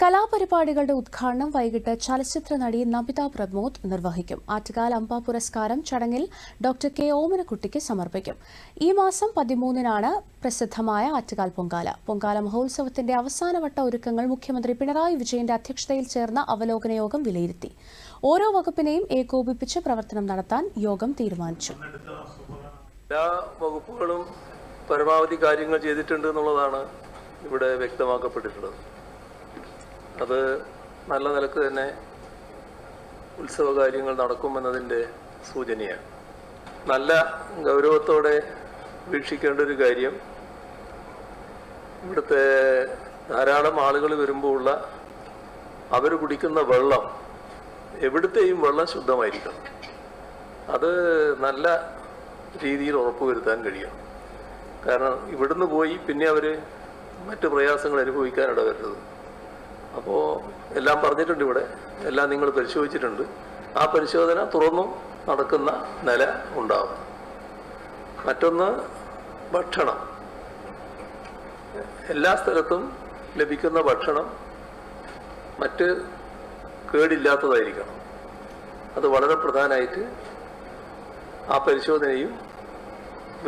കലാപരിപാടികളുടെ ഉദ്ഘാടനം വൈകിട്ട് ചലച്ചിത്ര നടി നമിത പ്രമോദ് നിർവഹിക്കും. ആറ്റുകാൽ അമ്പ പുരസ്കാരം ചടങ്ങിൽ ഡോക്ടർ കെ ഓമനക്കുട്ടിക്ക് സമർപ്പിക്കും. ഈ മാസം 13-നാണ് പ്രസിദ്ധമായ ആറ്റുകാൽ പൊങ്കാല. പൊങ്കാല മഹോത്സവത്തിന്റെ അവസാനവട്ട ഒരുക്കങ്ങൾ മുഖ്യമന്ത്രി പിണറായി വിജയന്റെ അധ്യക്ഷതയിൽ ചേർന്ന അവലോകന യോഗം വിലയിരുത്തി. ഓരോ വകുപ്പിനെയും ഏകോപിപ്പിച്ച് പ്രവർത്തനം നടത്താൻ യോഗം തീരുമാനിച്ചു. എല്ലാ വകുപ്പുകളും പരമാവധി കാര്യങ്ങൾ ചെയ്തിട്ടുണ്ട് എന്നുള്ളതാണ് ഇവിടെ വ്യക്തമാക്കപ്പെട്ടിട്ടുള്ളത്. അത് നല്ല നിലക്ക് തന്നെ ഉത്സവ കാര്യങ്ങൾ നടക്കുമെന്നതിൻ്റെ സൂചനയാണ്. നല്ല ഗൗരവത്തോടെ വീക്ഷിക്കേണ്ട ഒരു കാര്യം, ഇവിടുത്തെ ധാരാളം ആളുകൾ വരുമ്പോൾ ഉള്ള അവർ കുടിക്കുന്ന വെള്ളം, എവിടുത്തെയും വെള്ളം ശുദ്ധമായിരിക്കണം. അത് നല്ല രീതിയിൽ ഉറപ്പുവരുത്താൻ കഴിയണം. കാരണം ഇവിടുന്ന് പോയി പിന്നെ അവർ മറ്റ് പ്രയാസങ്ങൾ അനുഭവിക്കാൻ ഇടവരുന്നത്. അപ്പോൾ എല്ലാം പറഞ്ഞിട്ടുണ്ട്, ഇവിടെ എല്ലാം നിങ്ങൾ പരിശോധിച്ചിട്ടുണ്ട്. ആ പരിശോധന തുറന്നും നടക്കുന്ന നില ഉണ്ടാവും. മറ്റൊന്ന്, ഭക്ഷണം. എല്ലാ സ്ഥലത്തും ലഭിക്കുന്ന ഭക്ഷണം മറ്റ് കേടില്ലാത്തതായിരിക്കണം. അത് വളരെ പ്രധാനമായിട്ട് ആ പരിശോധനയും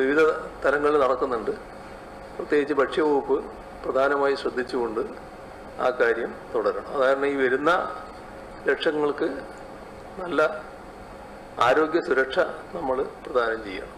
വിവിധ തലങ്ങളിൽ നടക്കുന്നുണ്ട്. പ്രത്യേകിച്ച് ഭക്ഷ്യവകുപ്പ് പ്രധാനമായി ശ്രദ്ധിച്ചുകൊണ്ട് ആ കാര്യം തുടരണം. അതാണ് ഈ വരുന്ന ലക്ഷ്യങ്ങൾക്ക് നല്ല ആരോഗ്യ സുരക്ഷ നമ്മൾ പ്രദാനം ചെയ്യണം.